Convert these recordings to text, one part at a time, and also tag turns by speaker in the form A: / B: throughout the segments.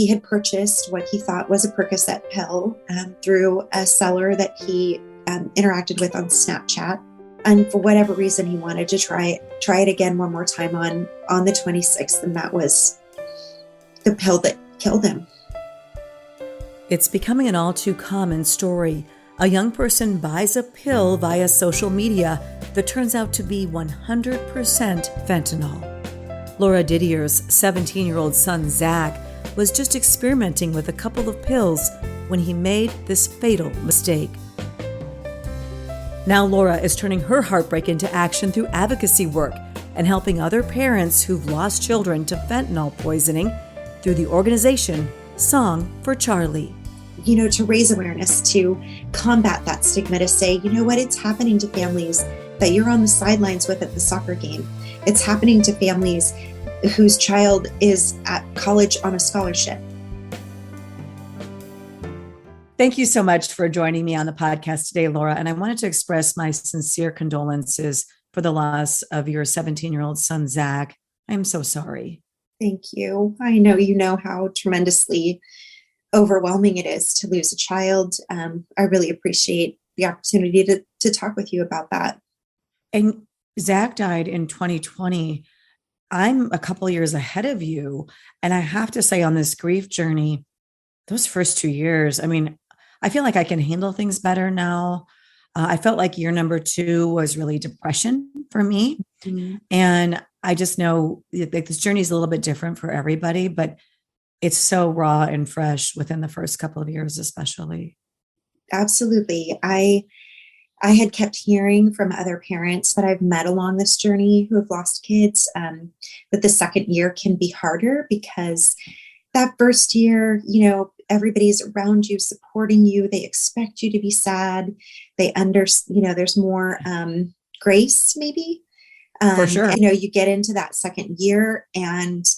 A: he had purchased what he thought was a Percocet pill through a seller that he interacted with on Snapchat. And for whatever reason, he wanted to try it again one more time on the 26th. And that was the pill that killed him.
B: It's becoming an all too common story. A young person buys a pill via social media that turns out to be 100% fentanyl. Laura Didier's 17-year-old son, Zach, was just experimenting with a couple of pills when he made this fatal mistake. Now Laura is turning her heartbreak into action through advocacy work and helping other parents who've lost children to fentanyl poisoning through the organization Song for Charlie.
A: To raise awareness, to combat that stigma, to say, you know what, it's happening to families that you're on the sidelines with at the soccer game. It's happening to families whose child is at college on a scholarship.
B: Thank you so much for joining me on the podcast today, Laura. And I wanted to express my sincere condolences for the loss of your 17-year-old son, Zach. I'm so sorry.
A: Thank you. I know you know how tremendously overwhelming it is to lose a child. I really appreciate the opportunity to talk with you about that.
B: And Zach died in 2020. I'm a couple years ahead of you. And I have to say, on this grief journey, those first 2 years, I feel like I can handle things better now. I felt like year number 2 was really depression for me. Mm-hmm. And I just know like this journey is a little bit different for everybody, but it's so raw and fresh within the first couple of years, especially.
A: Absolutely. I had kept hearing from other parents that I've met along this journey who have lost kids, that the second year can be harder because that first year, everybody's around you, supporting you. They expect you to be sad. They there's more grace, maybe.
B: For sure.
A: You get into that second year and,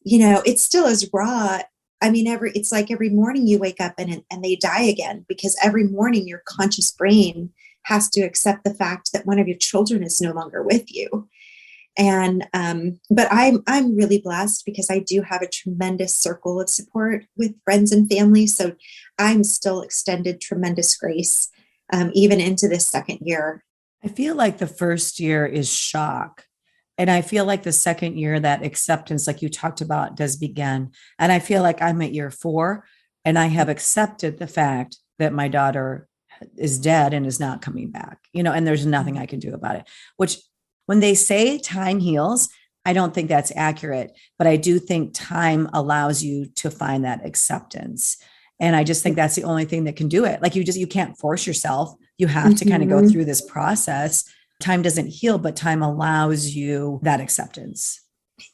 A: it still is raw. It's like every morning you wake up and they die again, because every morning your conscious brain has to accept the fact that one of your children is no longer with you. And, but I'm really blessed because I do have a tremendous circle of support with friends and family. So I'm still extended tremendous grace, even into this second year.
B: I feel like the first year is shock. And I feel like the second year, that acceptance, like you talked about, does begin. And I feel like I'm at year 4 and I have accepted the fact that my daughter is dead and is not coming back, and there's nothing I can do about it, which when they say time heals, I don't think that's accurate, but I do think time allows you to find that acceptance. And I just think that's the only thing that can do it. Like you can't force yourself. You have to kind of go through this process. Time doesn't heal, but time allows you that acceptance.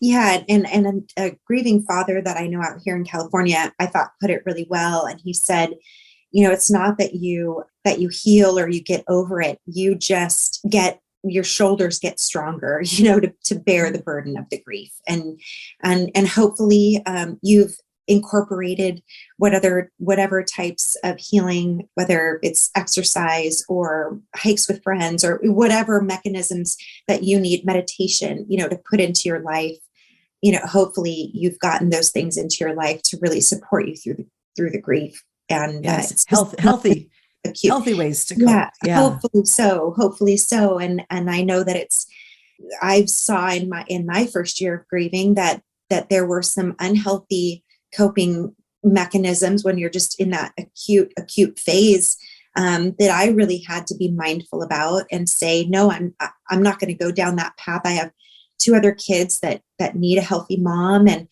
A: Yeah. And a grieving father that I know out here in California, I thought put it really well. And he said, it's not that you heal or you get over it. You just your shoulders get stronger, to bear the burden of the grief. And hopefully you've incorporated whatever types of healing, whether it's exercise or hikes with friends or whatever mechanisms that you need, meditation, to put into your life. Hopefully you've gotten those things into your life to really support you through the grief. And
B: yes, healthy ways to go.
A: Yeah. Hopefully so. And I know that I saw in my first year of grieving that there were some unhealthy coping mechanisms when you're just in that acute phase, that I really had to be mindful about and say, no, I'm not going to go down that path. I have 2 other kids that need a healthy mom. And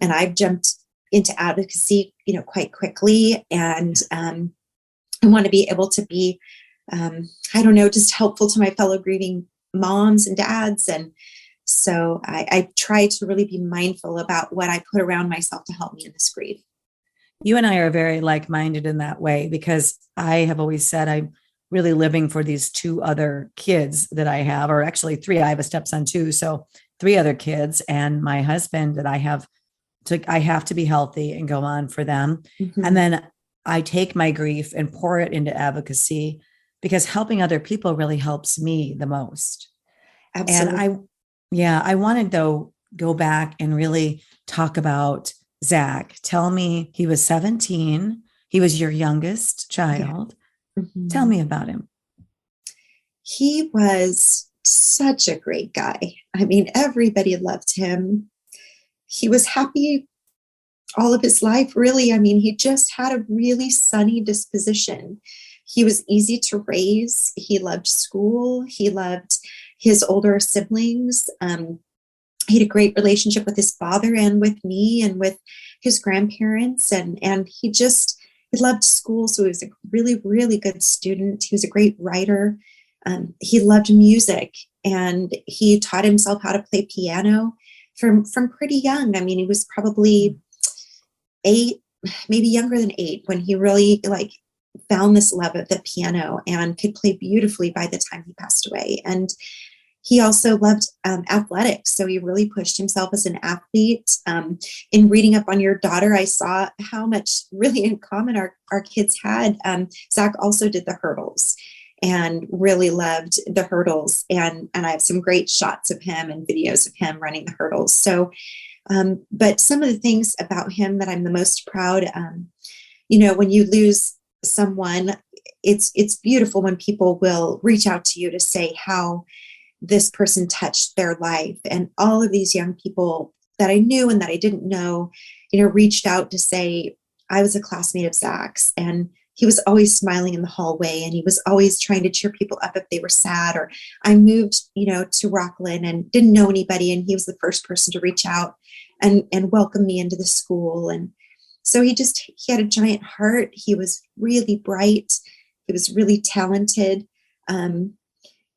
A: I've jumped into advocacy, quite quickly. And, I want to be able to be, just helpful to my fellow grieving moms and dads. And so I try to really be mindful about what I put around myself to help me in this grief.
B: You and I are very like-minded in that way, because I have always said I'm really living for these 2 other kids that I have, or actually 3. I have a stepson too. So 3 other kids and my husband that I have to be healthy and go on for them. Mm-hmm. And then I take my grief and pour it into advocacy, because helping other people really helps me the most.
A: Absolutely.
B: And I want to though go back and really talk about Zach. Tell me, he was 17. He was your youngest
A: Yeah.
B: child. Tell
A: Mhm.
B: me about him.
A: He was such a great guy. I mean, everybody loved him. He was happy all of his life, really. I mean, he just had a really sunny disposition. He was easy to raise. He loved school. He loved his older siblings. He had a great relationship with his father and with me and with his grandparents. And he loved school. So he was a really, really good student. He was a great writer. He loved music, and he taught himself how to play piano from pretty young. I mean, he was probably 8, maybe younger than 8, when he really like found this love of the piano and could play beautifully by the time he passed away. And he also loved athletics. So he really pushed himself as an athlete. In reading up on your daughter, I saw how much really in common our kids had. Zach also did the hurdles and really loved the hurdles. And I have some great shots of him and videos of him running the hurdles. So, but some of the things about him that I'm the most proud, when you lose someone, it's beautiful when people will reach out to you to say how this person touched their life. And all of these young people that I knew and that I didn't know, reached out to say, I was a classmate of Zach's, and he was always smiling in the hallway, and he was always trying to cheer people up if they were sad. Or I moved, to Rockland and didn't know anybody, and he was the first person to reach out and welcome me into the school. And so he had a giant heart. He was really bright. He was really talented.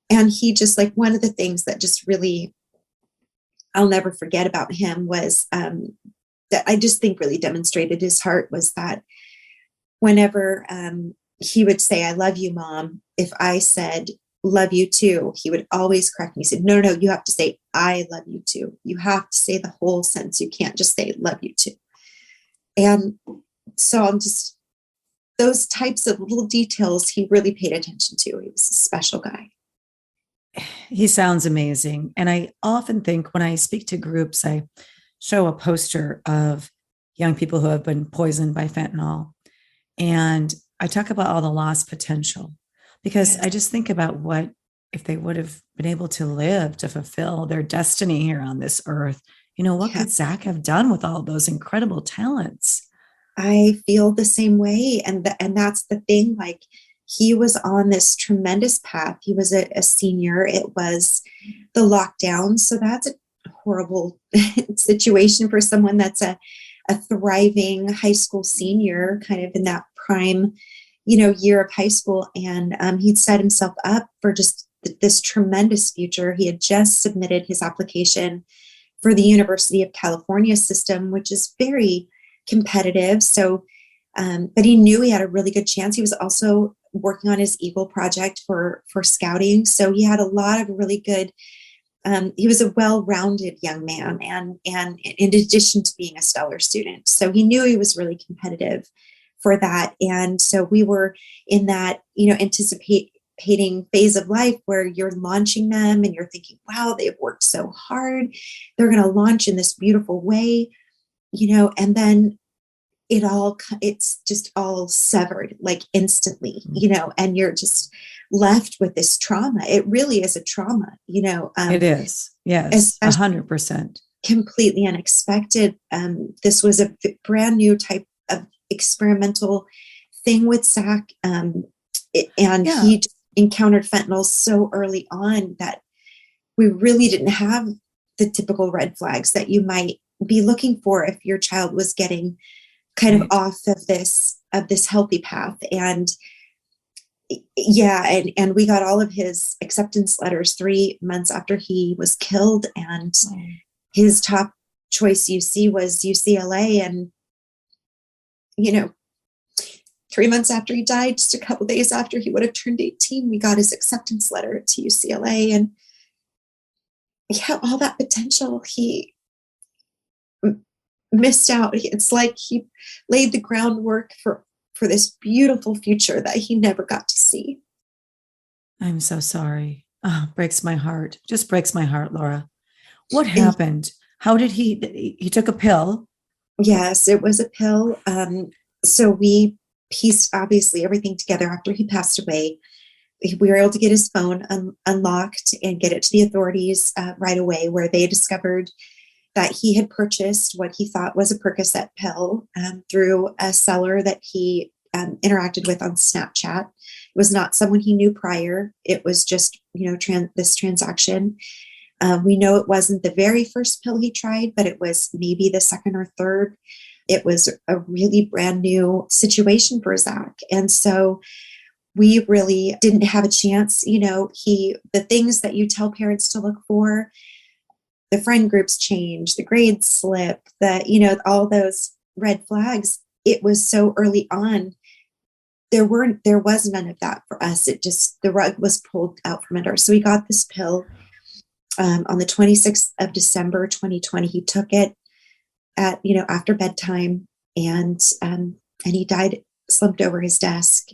A: And he just, like, one of the things that just really I'll never forget about him was that I just think really demonstrated his heart was that whenever he would say, I love you, Mom, if I said, love you too, he would always correct me. He said, no, you have to say, I love you too. You have to say the whole sentence. You can't just say, love you too. And so those types of little details he really paid attention to. He was a special guy.
B: He sounds amazing. And I often think when I speak to groups, I show a poster of young people who have been poisoned by fentanyl. And I talk about all the lost potential, because
A: Yes.
B: I just think about what if they would have been able to live to fulfill their destiny here on this earth. What
A: Yeah.
B: could Zach have done with all those incredible talents?
A: I feel the same way. And that's the thing. Like, he was on this tremendous path. He was a senior. It was the lockdown. So that's a horrible situation for someone that's a thriving high school senior, kind of in that prime, year of high school. And he'd set himself up for just this tremendous future. He had just submitted his application for the University of California system, which is very competitive. So, but he knew he had a really good chance. He was also working on his Eagle project for scouting. So he had a lot of really good, he was a well-rounded young man, and in addition to being a stellar student. So he knew he was really competitive for that. And so we were in that, anticipating phase of life where you're launching them and you're thinking, wow, they've worked so hard. They're going to launch in this beautiful way, and then it's just all severed, like, instantly, and you're just left with this trauma. It really is a trauma,
B: It is. Yes,
A: especially
B: 100%.
A: completely unexpected. This was a brand new type of experimental thing with Zach. And
B: Yeah.
A: he encountered fentanyl so early on that we really didn't have the typical red flags that you might be looking for if your child was getting kind of
B: Right.
A: off of this healthy path. And yeah, and we got all of his acceptance letters 3 months after he was killed, and his top choice UC was UCLA. And 3 months after he died, just a couple days after he would have turned 18, we got his acceptance letter to UCLA. And yeah, all that potential he missed out. It's like he laid the groundwork for this beautiful future that he never got to see.
B: I'm so sorry. Oh, breaks my heart. Just breaks my heart, Laura. What happened? How did he took a pill
A: Yes, it was a pill. So we pieced obviously everything together after he passed away. We were able to get his phone unlocked and get it to the authorities right away, where they discovered that he had purchased what he thought was a Percocet pill through a seller that he interacted with on Snapchat. It was not someone he knew prior. It was just, this transaction. We know it wasn't the very first pill he tried, but it was maybe the second or third. It was a really brand new situation for Zach. And so we really didn't have a chance. The things that you tell parents to look for, the friend groups change, the grades slip, all those red flags. It was so early on. There was none of that for us. It just, the rug was pulled out from under. So we got this pill on the 26th of December, 2020. He took it at, after bedtime, and he died slumped over his desk.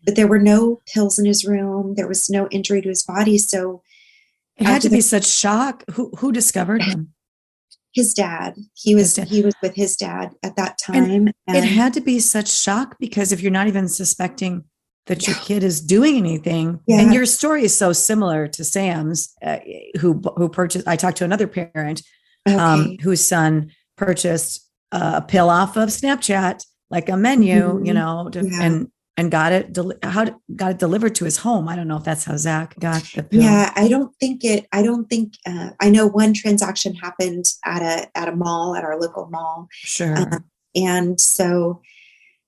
A: But there were no pills in his room. There was no injury to his body. So
B: it had to be such shock. Who discovered him?
A: His dad. He was with his dad at that time.
B: And it had to be such shock, because if you're not even suspecting that your kid is doing anything, and your story is so similar to Sam's, who purchased. I talked to another parent whose son purchased a pill off of Snapchat, like a menu, and got it delivered to his home. I don't know if that's how Zach got the pill.
A: Yeah, I know one transaction happened at a mall, at our local mall.
B: Sure.
A: And so,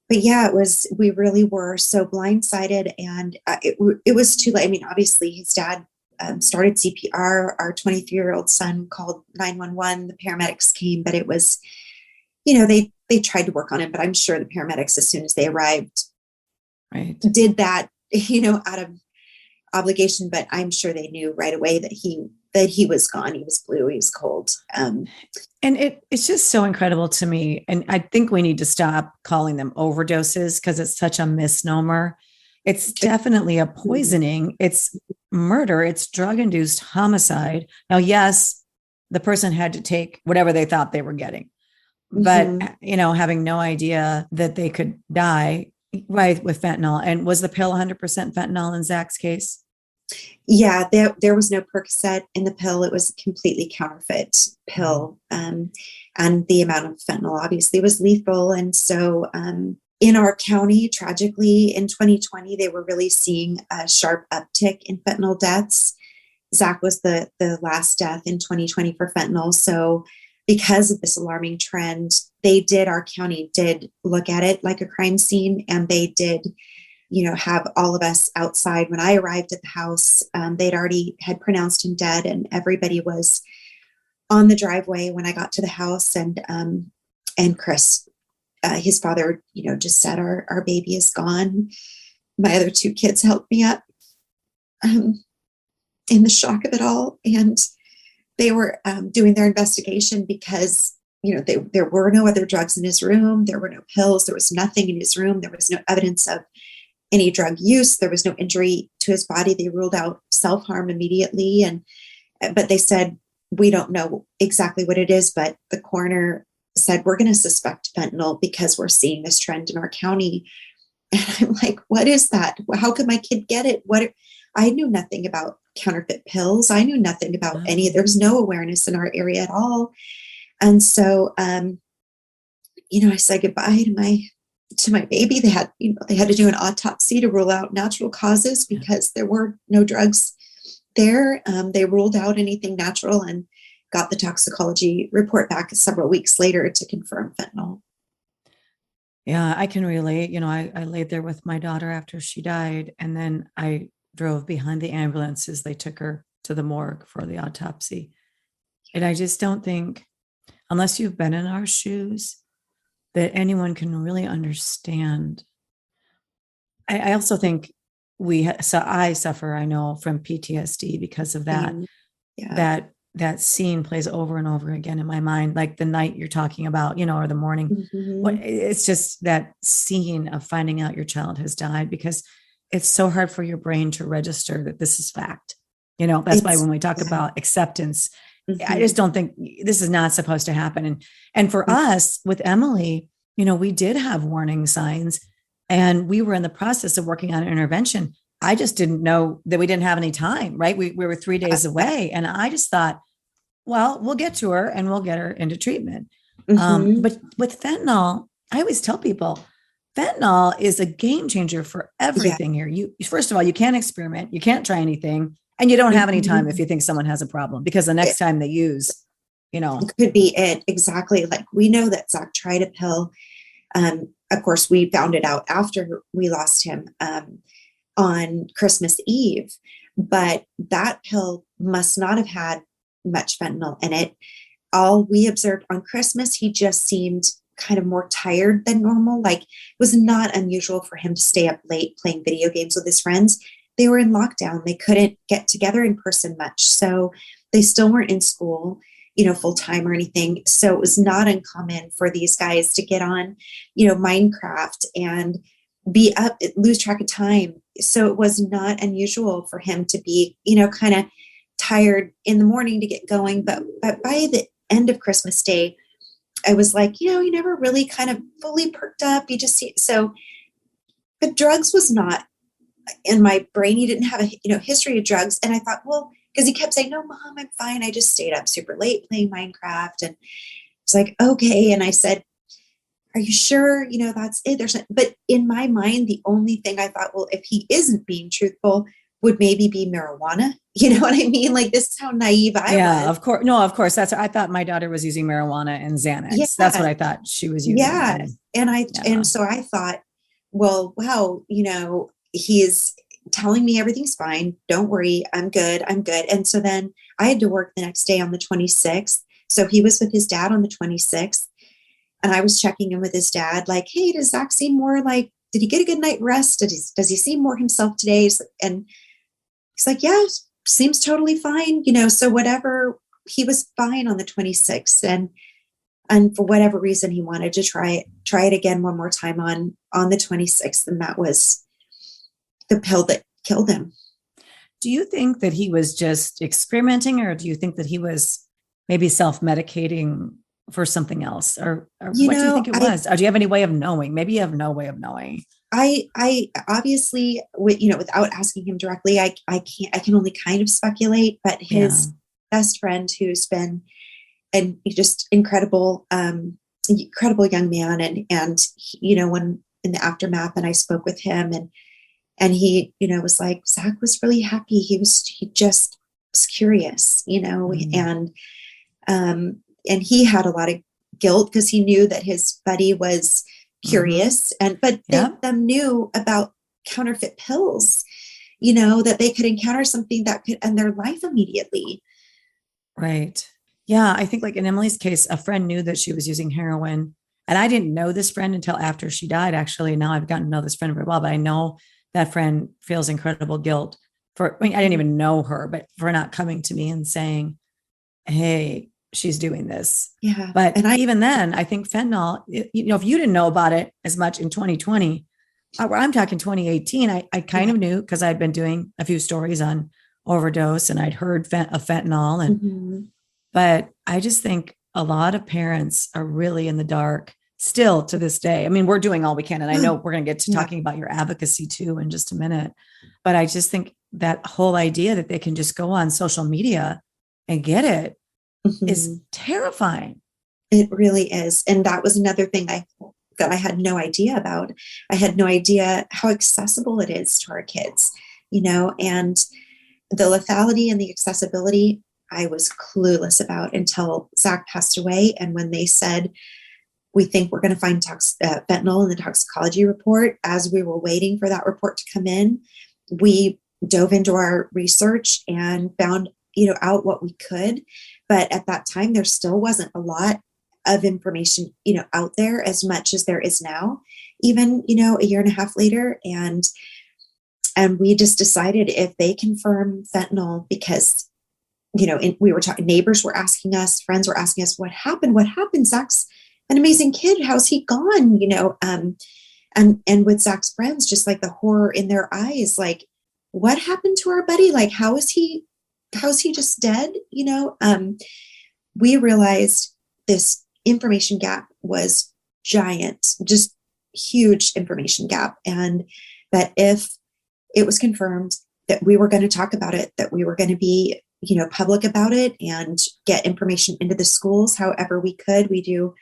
A: but yeah, we really were so blindsided, and it was too late. I mean, obviously his dad started CPR. Our 23-year-old son called 911. The paramedics came, but it was, they tried to work on him, but I'm sure the paramedics, as soon as they arrived, did that, out of obligation, but I'm sure they knew right away that he was gone. He was blue. He was cold.
B: And it's just so incredible to me. And I think we need to stop calling them overdoses, because it's such a misnomer. It's definitely a poisoning. It's murder. It's drug-induced homicide. Now, yes, the person had to take whatever they thought they were getting, but having no idea that they could die. Right, with fentanyl. And was the pill 100% fentanyl in Zach's case?
A: Yeah, there was no Percocet in the pill. It was a completely counterfeit pill. And the amount of fentanyl obviously was lethal. And so in our county, tragically, in 2020, they were really seeing a sharp uptick in fentanyl deaths. Zach was the last death in 2020 for fentanyl. So because of this alarming trend, our county did look at it like a crime scene, and they did, have all of us outside. When I arrived at the house, they'd already had pronounced him dead, and everybody was on the driveway when I got to the house. And Chris, his father, just said, our baby is gone. My other two kids helped me up in the shock of it all. And they were doing their investigation, because, there were no other drugs in his room. There were no pills. There was nothing in his room. There was no evidence of any drug use. There was no injury to his body. They ruled out self-harm immediately. But they said, we don't know exactly what it is, but the coroner said, we're going to suspect fentanyl because we're seeing this trend in our county. And I'm like, what is that? How could my kid get it? I knew nothing about counterfeit pills. I knew nothing about there was no awareness in our area at all. And so, I said goodbye to my baby. They had to do an autopsy to rule out natural causes, because there were no drugs there. They ruled out anything natural and got the toxicology report back several weeks later to confirm fentanyl.
B: Yeah, I can relate. I laid there with my daughter after she died, and then I drove behind the ambulance as they took her to the morgue for the autopsy. And I just don't think, unless you've been in our shoes, that anyone can really understand. I also think I suffer, I know, from PTSD because of that. That scene plays over and over again in my mind, like the night you're talking about, or the morning. It's just that scene of finding out your child has died, because it's so hard for your brain to register that this is fact. That's why when we talk about acceptance, I just don't think this is not supposed to happen. And for
A: Mhm.
B: us with Emily, we did have warning signs and we were in the process of working on an intervention. I just didn't know that we didn't have any time, right? We were 3 days away. And I just thought, well, we'll get to her and we'll get her into treatment.
A: Mhm.
B: But with fentanyl, I always tell people fentanyl is a game changer for
A: Yeah.
B: everything here. You, first of all, you can't experiment, you can't try anything, and you don't have any time if
A: Mhm.
B: you think someone has a problem because the next time they use, you know,
A: Could be it. Exactly. Like we know that Zach tried a pill. Of course, we found it out after we lost him on Christmas Eve, but that pill must not have had much fentanyl in it. All we observed on Christmas, he just seemed kind of more tired than normal. Like it was not unusual for him to stay up late playing video games with his friends. They were in lockdown. They couldn't get together in person much. So they still weren't in school, full time or anything. So it was not uncommon for these guys to get on, Minecraft and be up, lose track of time. So it was not unusual for him to be, kind of tired in the morning to get going. But by the end of Christmas Day, I was like, he never really kind of fully perked up. You just see, so, but drugs was not in my brain. He didn't have a, history of drugs. And I thought, well, because he kept saying, no, mom, I'm fine. I just stayed up super late playing Minecraft. And it's like, okay. And I said, are you sure? That's it. But in my mind, the only thing I thought, well, if he isn't being truthful, would maybe be marijuana. You know what I mean? Like this is how naive I
B: yeah,
A: was.
B: of course. No, of course. I thought my daughter was using marijuana and Xanax. That's what
A: Yeah.
B: I thought she was using.
A: Yeah.
B: And
A: And
B: yeah,
A: so I thought, well, wow, he's telling me everything's fine. Don't worry. I'm good. I'm good. And so then I had to work the next day on the 26th. So he was with his dad on the 26th. And I was checking in with his dad, like, hey, does Zach seem more like, did he get a good night rest? Does he seem more himself today? And he's like, yeah, seems totally fine. So whatever, he was fine on the 26th. And for whatever reason, he wanted to try it again one more time on the 26th. And that was the pill that killed him.
B: do you think that he was just experimenting, or do you think that he was maybe self-medicating for something else, or
A: You
B: what do you
A: know,
B: think it
A: I
B: was? Or do you have any way of knowing? Maybe you have no way of knowing.
A: I obviously, without asking him directly, I can only kind of speculate, but
B: Yeah.
A: his best friend who's been and just incredible, incredible young man. And he, when in the aftermath and I spoke with him and he, was like, Zach was really happy. He just was curious,
B: Mm.
A: and he had a lot of guilt because he knew that his buddy was
B: Mm-hmm.
A: curious but they
B: Yeah.
A: them knew about counterfeit pills, that they could encounter something that could end their life immediately.
B: Right. Yeah. I think like in Emily's case, a friend knew that she was using heroin. And I didn't know this friend until after she died, actually. Now I've gotten to know this friend very well, but I know that friend feels incredible guilt for, I mean, I didn't
A: Mhm.
B: even know her, but for not coming to me and saying, hey, she's doing this.
A: Yeah.
B: But
A: And I,
B: even then, I think fentanyl, if you didn't know about it as much in 2020, I'm talking 2018, I kind
A: yeah.
B: of knew because I'd been doing a few stories on overdose and I'd heard of fentanyl.
A: Mhm.
B: But I just think a lot of parents are really in the dark still to this day. I mean, we're doing all we can. And I know we're going to get to
A: Yeah.
B: talking about your advocacy too in just a minute. But I just think that whole idea that they can just go on social media and get it is
A: Mhm.
B: terrifying.
A: It really is. And that was another thing that I had no idea about. I had no idea how accessible it is to our kids, and the lethality and the accessibility I was clueless about until Zach passed away. And when they said, we think we're going to find fentanyl in the toxicology report, as we were waiting for that report to come in, we dove into our research and found, out what we could. But at that time, there still wasn't a lot of information, out there as much as there is now, even, a year and a half later. And we just decided if they confirm fentanyl, because we were talking, neighbors were asking us, friends were asking us, what happened? What happened? Zach's an amazing kid. How's he gone? And with Zach's friends, just like the horror in their eyes, like, what happened to our buddy? Like, how is he how's he just dead? We realized this information gap was giant, just huge information gap. And that if it was confirmed that we were going to talk about it, that we were going to be, public about it and get information into the schools, however we could. We do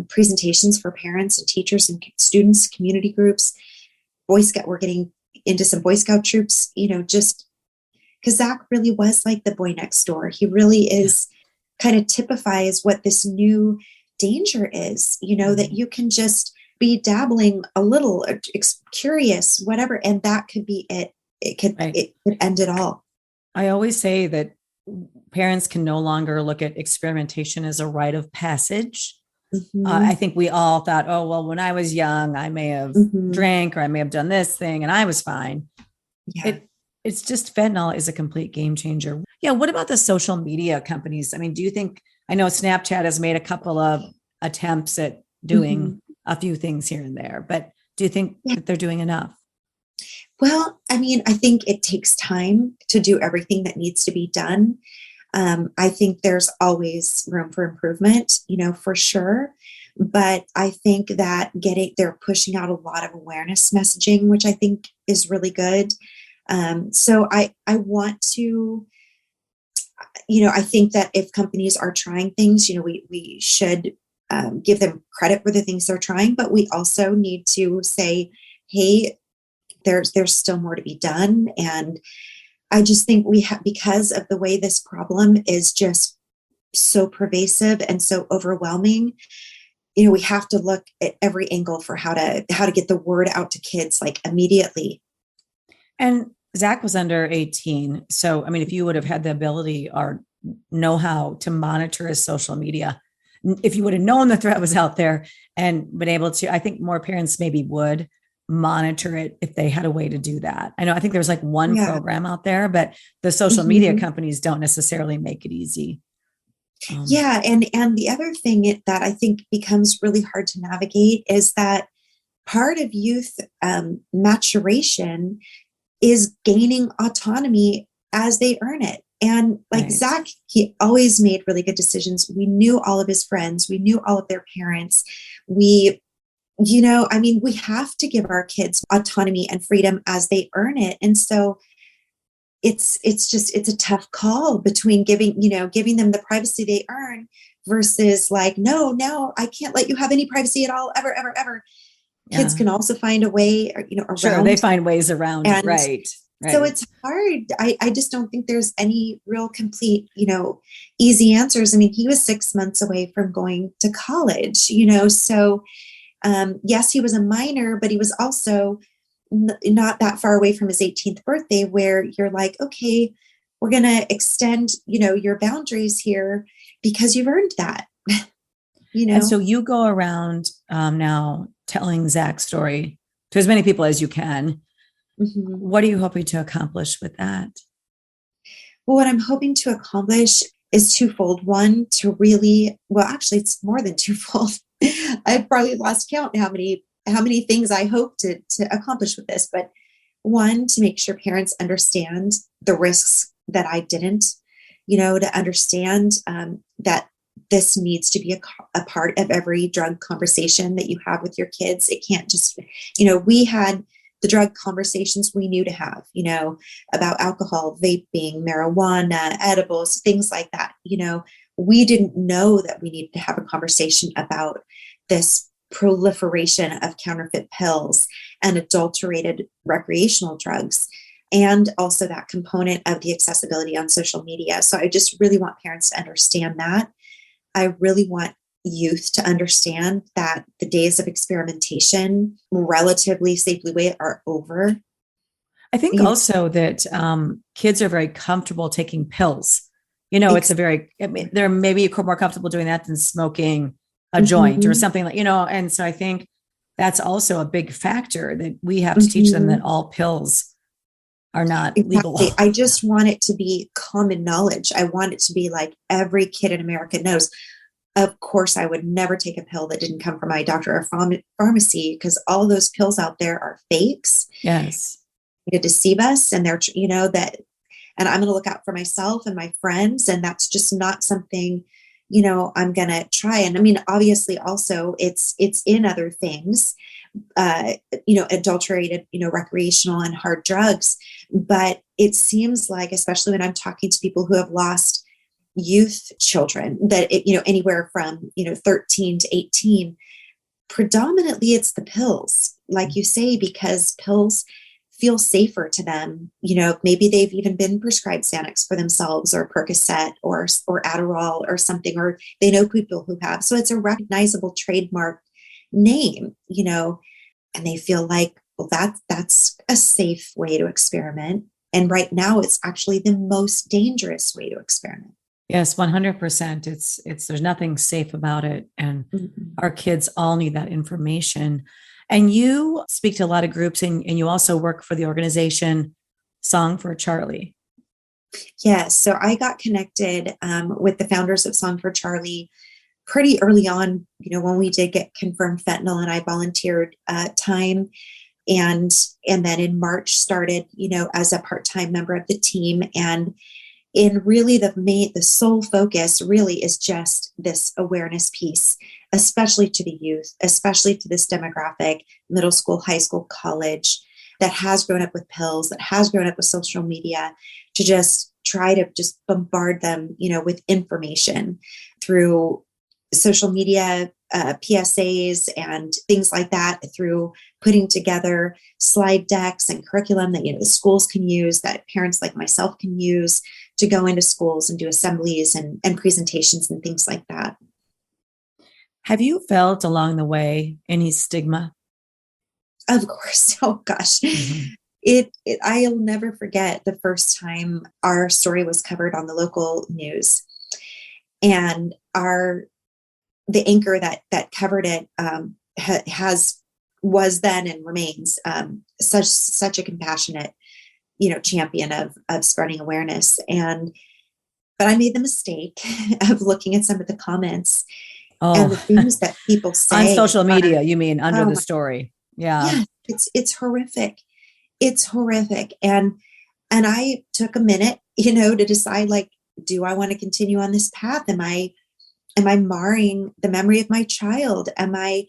A: presentations for parents and teachers and students, community groups, Boy Scout. We're getting into some Boy Scout troops, just because Zach really was like the boy next door. He really is kind of typifies what this new danger is, that you can just be dabbling a little, curious, whatever, and that could be it. It could end it all.
B: I always say that parents can no longer look at experimentation as a rite of passage.
A: Mm-hmm.
B: I think we all thought, oh, well, when I was young, I may have drank or I may have done this thing and I was fine.
A: Yeah.
B: It's just fentanyl is a complete game changer. Yeah. What about the social media companies? I mean, do you think, I know Snapchat has made a couple of attempts at doing a few things here and there, but do you think that they're doing enough?
A: Well, I mean, I think it takes time to do everything that needs to be done. I think there's always room for improvement, for sure. But I think that they're pushing out a lot of awareness messaging, which I think is really good. So I want to, I think that if companies are trying things, we should give them credit for the things they're trying, but we also need to say, hey, there's still more to be done. And I just think we have, because of the way this problem is just so pervasive and so overwhelming, we have to look at every angle for how to get the word out to kids like immediately.
B: And Zach was under 18. So, I mean, if you would have had the ability or know how to monitor his social media, if you would have known the threat was out there and been able to, I think more parents maybe would monitor it if they had a way to do that. I think there's like one program out there, but the social media companies don't necessarily make it easy.
A: And the other thing that I think becomes really hard to navigate is that part of youth maturation is gaining autonomy as they earn it. And like Zach, he always made really good decisions. We knew all of his friends. We knew all of their parents. We have to give our kids autonomy and freedom as they earn it. And so it's a tough call between giving them the privacy they earn versus like, no, I can't let you have any privacy at all, ever, ever, ever. Yeah. Kids can also find a way, around.
B: Sure, they find ways around it, right.
A: So it's hard. I just don't think there's any real complete, easy answers. I mean, he was 6 months away from going to college, so yes, he was a minor, but he was also not that far away from his 18th birthday where you're like, okay, we're going to extend, your boundaries here because you've earned that, And
B: so you go around now telling Zach's story to as many people as you can. Mm-hmm. What are you hoping to accomplish with that?
A: Well, what I'm hoping to accomplish is twofold. One, actually, it's more than twofold. I've probably lost count how many things I hope to accomplish with this. But one, to make sure parents understand the risks that I didn't, to understand that this needs to be a part of every drug conversation that you have with your kids. It can't just, we had the drug conversations we knew to have, about alcohol, vaping, marijuana, edibles, things like that. We didn't know that we needed to have a conversation about this proliferation of counterfeit pills and adulterated recreational drugs, and also that component of the accessibility on social media. So I just really want parents to understand that. I really want youth to understand that the days of experimentation relatively safely are over.
B: I think also that kids are very comfortable taking pills. They're maybe more comfortable doing that than smoking a joint or something like, and so I think that's also a big factor that we have to teach them that all pills are not legal.
A: I just want it to be common knowledge. I want it to be like every kid in America knows. Of course, I would never take a pill that didn't come from my doctor or pharmacy, because all those pills out there are fakes.
B: Yes.
A: To deceive us. And they're, and I'm going to look out for myself and my friends. And that's just not something, I'm going to try. And I mean, obviously also it's in other things, adulterated, recreational and hard drugs. But it seems like, especially when I'm talking to people who have lost youth children, that anywhere from 13 to 18, predominantly it's the pills, like you say, because pills feel safer to them. Maybe they've even been prescribed Xanax for themselves, or Percocet, or Adderall or something, or they know people who have. So it's a recognizable trademark name, and they feel like, well, that's a safe way to experiment. And right now it's actually the most dangerous way to experiment.
B: Yes, 100%. There's nothing safe about it. And our kids all need that information. And you speak to a lot of groups, and you also work for the organization Song for Charlie.
A: Yes. So I got connected with the founders of Song for Charlie pretty early on, when we did get confirmed fentanyl, and I volunteered time. And then in March started, as a part-time member of the team. And really the sole focus really is just this awareness piece, especially to the youth, especially to this demographic, middle school, high school, college, that has grown up with pills, that has grown up with social media, to just try to just bombard them, with information through social media, PSAs and things like that, through putting together slide decks and curriculum that, the schools can use, that parents like myself can use to go into schools and do assemblies and presentations and things like that.
B: Have you felt along the way any stigma?
A: Of course. Oh gosh. Mm-hmm. I'll never forget the first time our story was covered on the local news, and the anchor that covered it was then and remains such a compassionate, champion of spreading awareness. But I made the mistake of looking at some of the comments and the things that people say
B: on social media. You mean under the story? Yeah.
A: It's horrific. It's horrific. And I took a minute, to decide, like, do I want to continue on this path? Am I marring the memory of my child? Am I,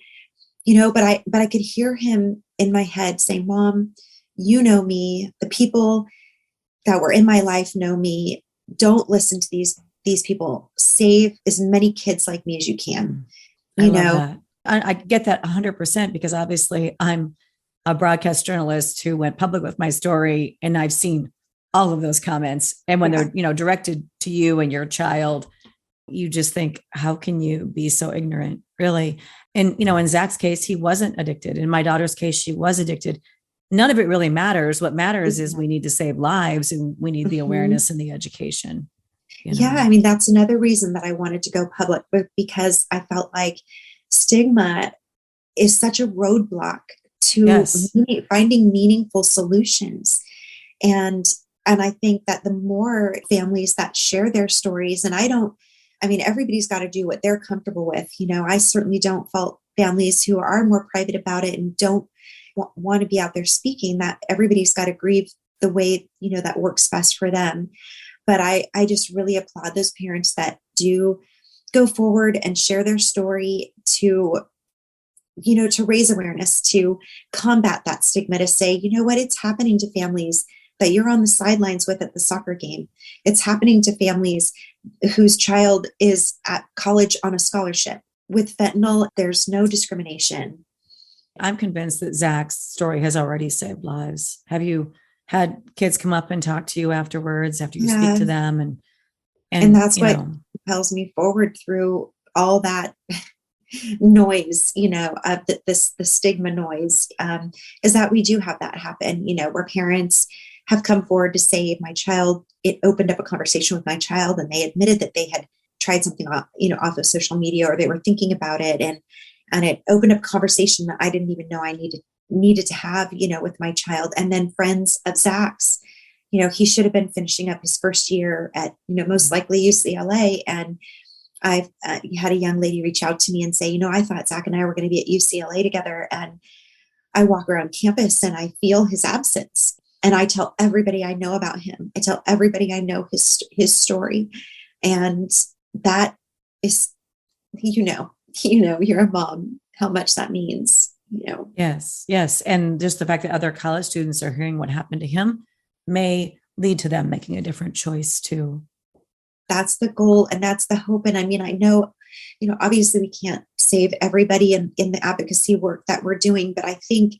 A: but I could hear him in my head saying, Mom, you know me, the people that were in my life know me. Don't listen to these people. Save as many kids like me as you can.
B: I love that. I get that 100%, because obviously I'm a broadcast journalist who went public with my story, and I've seen all of those comments. And when they're, directed to you and your child, you just think, how can you be so ignorant, really? And, in Zach's case, he wasn't addicted. In my daughter's case, she was addicted. None of it really matters. What matters is we need to save lives, and we need the awareness and the education.
A: Yeah. I mean, that's another reason that I wanted to go public, because I felt like stigma is such a roadblock to finding meaningful solutions. And I think that the more families that share their stories, and everybody's got to do what they're comfortable with. I certainly don't fault families who are more private about it and don't want to be out there speaking, that everybody's got to grieve the way, that works best for them. But I just really applaud those parents that do go forward and share their story to raise awareness, to combat that stigma, to say, what, it's happening to families that you're on the sidelines with at the soccer game. It's happening to families whose child is at college on a scholarship. With fentanyl, there's no discrimination.
B: I'm convinced that Zach's story has already saved lives. Have you had kids come up and talk to you afterwards, after you speak to them? And
A: that's what propels me forward through all that noise, of the stigma noise, is that we do have that happen, where parents have come forward to say, my child, it opened up a conversation with my child, and they admitted that they had tried something off, off of social media, or they were thinking about it. And it opened up a conversation that I didn't even know I needed to have, with my child. And then friends of Zach's, he should have been finishing up his first year at, most likely UCLA. And I've had a young lady reach out to me and say, I thought Zach and I were going to be at UCLA together. And I walk around campus and I feel his absence. And I tell everybody I know about him. I tell everybody I know his story. And that is, you're a mom, how much that means,
B: Yes, yes. And just the fact that other college students are hearing what happened to him may lead to them making a different choice too.
A: That's the goal and that's the hope. And I mean, I know, obviously we can't save everybody in the advocacy work that we're doing, but I think,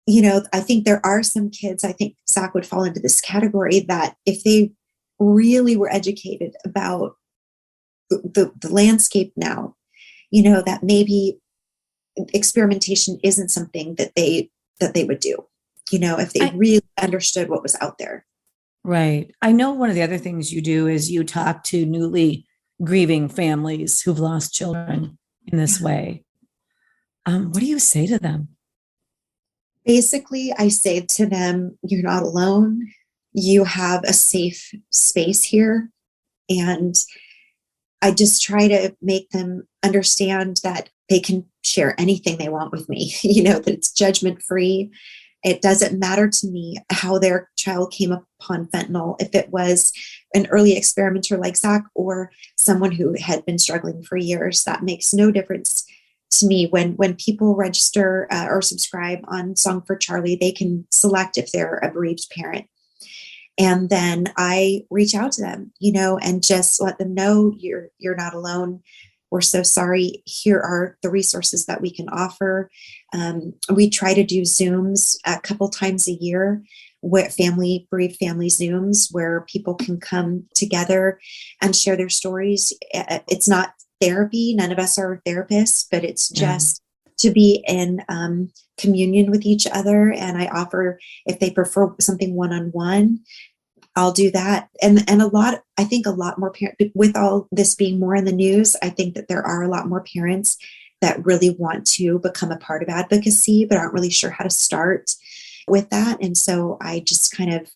A: I think there are some kids, I think Zach would fall into this category, that if they really were educated about the landscape now, that maybe experimentation isn't something that they would do, if they really understood what was out there.
B: Right. I know one of the other things you do is you talk to newly grieving families who've lost children in this way. What do you say to them?
A: Basically, I say to them, you're not alone. You have a safe space here. And I just try to make them understand that they can share anything they want with me, that it's judgment free. It doesn't matter to me how their child came upon fentanyl, if it was an early experimenter like Zach or someone who had been struggling for years. That makes no difference to me. When people register or subscribe on Song for Charlie, they can select if they're a bereaved parent. And then I reach out to them, and just let them know you're not alone. We're so sorry. Here are the resources that we can offer. We try to do Zooms a couple times a year, bereaved family Zooms, where people can come together and share their stories. It's not therapy. None of us are therapists, but it's just to be in communion with each other. And I offer, if they prefer something one-on-one, I'll do that. And I think a lot more parents, with all this being more in the news, I think that there are a lot more parents that really want to become a part of advocacy, but aren't really sure how to start with that. And so I just kind of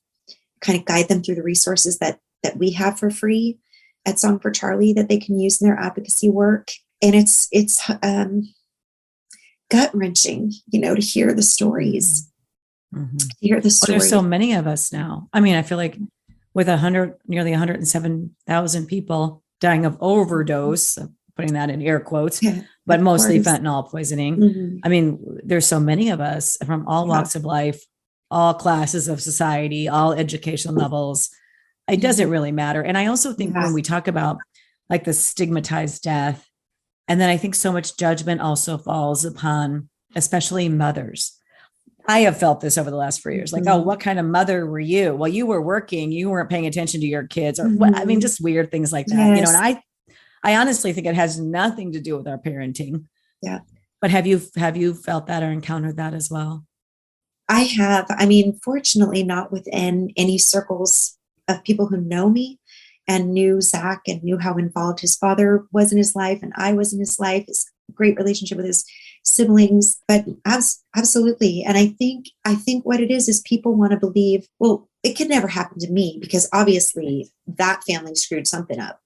A: guide them through the resources that we have for free at Song for Charlie that they can use in their advocacy work. And it's gut wrenching, to hear the stories.
B: Mm-hmm.
A: To hear the stories.
B: Well, there's so many of us now. I mean, I feel like with nearly 107,000 people dying of overdose, putting that in air quotes, but mostly fentanyl poisoning.
A: Mm-hmm.
B: I mean, there's so many of us from all walks of life, all classes of society, all educational levels. It doesn't really matter. And I also think when we talk about like the stigmatized death, and then I think so much judgment also falls upon, especially mothers. I have felt this over the last 4 years. Like, oh, what kind of mother were you? Well, you were working, you weren't paying attention to your kids, or what? I mean, just weird things like that, and I honestly think it has nothing to do with our parenting.
A: Yeah.
B: But have you felt that or encountered that as well?
A: I have. I mean, fortunately, not within any circles of people who know me and knew Zach and knew how involved his father was in his life and I was in his life. His great relationship with his siblings, but absolutely. And I think what it is people want to believe, well, it could never happen to me because obviously that family screwed something up,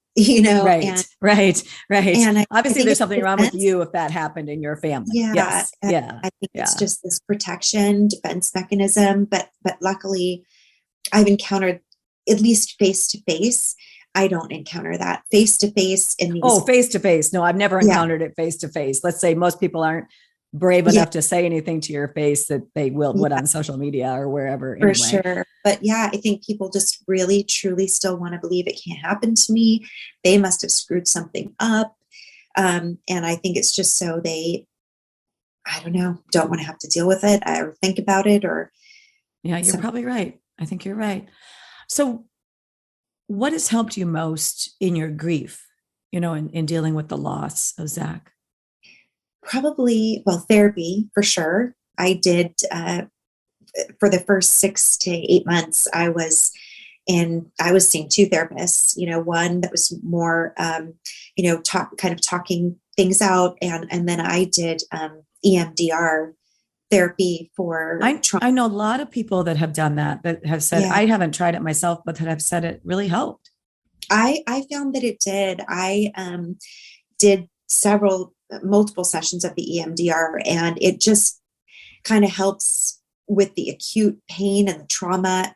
B: Right. And obviously there's something wrong with you if that happened in your family.
A: Yeah. I think it's just this protection, defense mechanism, but luckily I've encountered, at least face to face, I don't encounter that face to face in these.
B: Oh, face to face. No, I've never encountered it face to face. Let's say most people aren't brave enough to say anything to your face that they would on social media or wherever.
A: For sure. But I think people just really, truly still want to believe it can't happen to me. They must have screwed something up. And I think it's just so they, I don't know, don't want to have to deal with it or think about it or.
B: Yeah, you're probably right. I think you're right. So what has helped you most in your grief, in dealing with the loss of Zach?
A: Probably, therapy for sure. I did for the first 6 to 8 months. I was seeing 2 therapists. One that was more, talking things out, and then I did EMDR therapy for
B: I know a lot of people that have done that have said, I haven't tried it myself, but that have said it really helped.
A: I found that it did. I did multiple sessions of the EMDR, and it just kind of helps with the acute pain and the trauma,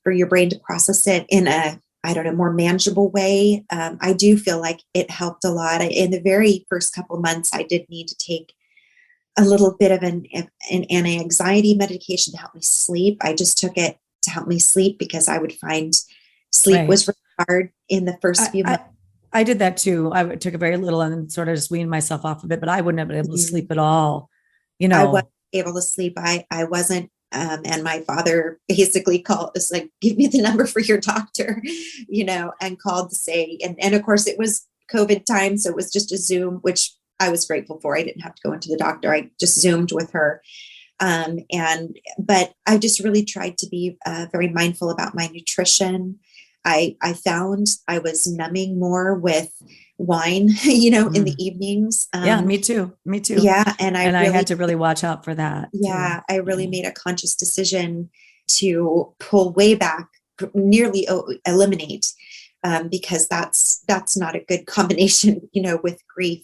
A: for your brain to process it in a, I don't know, more manageable way. I do feel like it helped a lot. In the very first couple of months, I did need to take a little bit of an anti-anxiety medication to help me sleep. I just took it to help me sleep because I would find sleep was really hard in the first few months.
B: I did that too. I took a very little and then sort of just weaned myself off of it, but I wouldn't have been able to sleep at all.
A: I wasn't able to sleep. I wasn't. And my father basically called, it's like, give me the number for your doctor, and called to say, and of course it was COVID time. So it was just a Zoom, which I was grateful for. I didn't have to go into the doctor. I just Zoomed with her. But I just really tried to be very mindful about my nutrition. I found I was numbing more with wine, in the evenings.
B: Yeah, me too.
A: Yeah. And
B: I had to really watch out for that.
A: Yeah. I really made a conscious decision to pull way back, nearly eliminate, because that's not a good combination, with grief.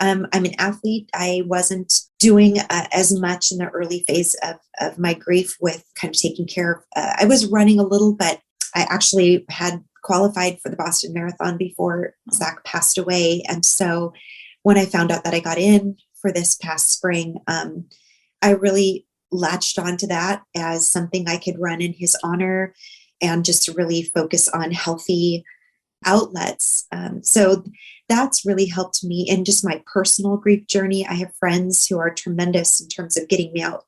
A: I'm an athlete. I wasn't doing as much in the early phase of my grief with kind of taking care of, I was running a little, but I actually had qualified for the Boston Marathon before Zach passed away. And so when I found out that I got in for this past spring, I really latched onto that as something I could run in his honor and just to really focus on healthy outlets. So that's really helped me in just my personal grief journey. I have friends who are tremendous in terms of getting me out.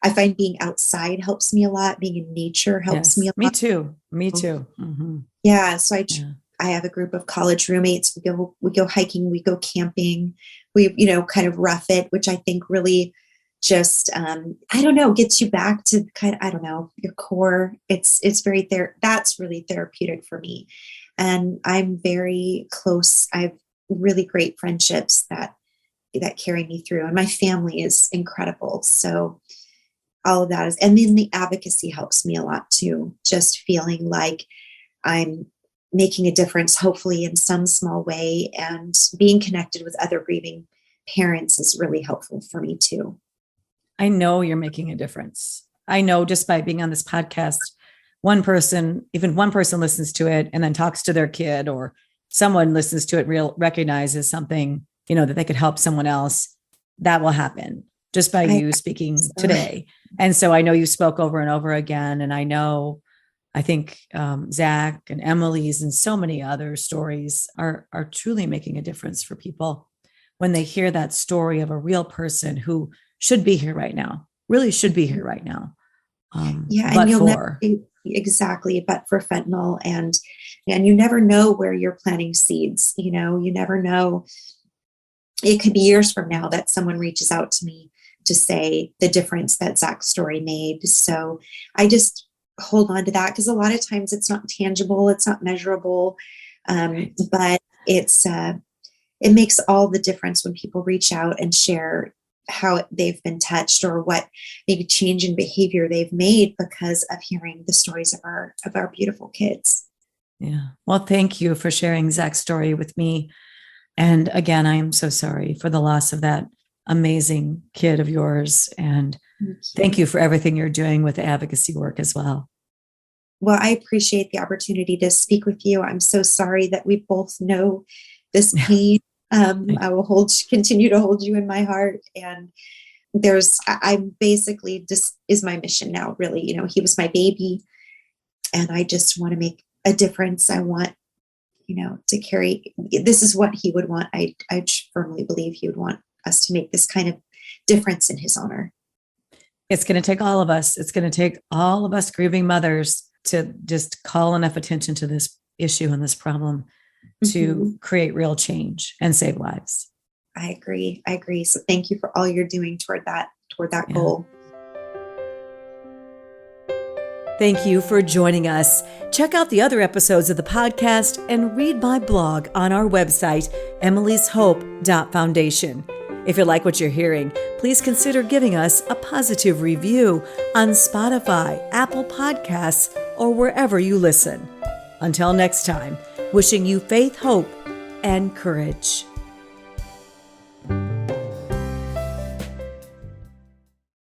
A: I find being outside helps me a lot. Being in nature helps me a lot.
B: Me too. Mm-hmm.
A: Yeah. So I have a group of college roommates. We go hiking, we go camping, we, kind of rough it, which I think really just, gets you back to your core. It's very that's really therapeutic for me. And I'm very close. I have really great friendships that carry me through, and my family is incredible. So all of that and then the advocacy helps me a lot too. Just feeling like I'm making a difference, hopefully in some small way, and being connected with other grieving parents is really helpful for me too.
B: I know you're making a difference. I know just by being on this podcast, one person listens to it and then talks to their kid, or someone listens to it, recognizes something, that they could help someone else. That will happen just by you speaking today. And so I know you spoke over and over again. And I think Zach and Emily's and so many other stories are truly making a difference for people when they hear that story of a real person who should be here right now, really should be here right now.
A: And you'll never exactly, but for fentanyl and you never know where you're planting seeds. You never know. It could be years from now that someone reaches out to me to say the difference that Zach's story made. So I just hold on to that because a lot of times it's not tangible, it's not measurable, but it makes all the difference when people reach out and share how they've been touched or what maybe change in behavior they've made because of hearing the stories of our beautiful kids.
B: Yeah. Well, thank you for sharing Zach's story with me. And again, I am so sorry for the loss of that amazing kid of yours. And thank you for everything you're doing with advocacy work as well.
A: Well, I appreciate the opportunity to speak with you. I'm so sorry that we both know this pain. I will continue to hold you in my heart. And I'm basically just is my mission now, really. He was my baby and I just want to make a difference. I want, to carry, this is what he would want. I firmly believe he would want us to make this kind of difference in his honor.
B: It's going to take all of us. It's going to take all of us grieving mothers to just call enough attention to this issue and this problem to create real change and save lives.
A: I agree. So thank you for all you're doing toward that goal.
B: Thank you for joining us. Check out the other episodes of the podcast and read my blog on our website, emilyshope.foundation. If you like what you're hearing, please consider giving us a positive review on Spotify, Apple Podcasts, or wherever you listen. Until next time, wishing you faith, hope, and courage.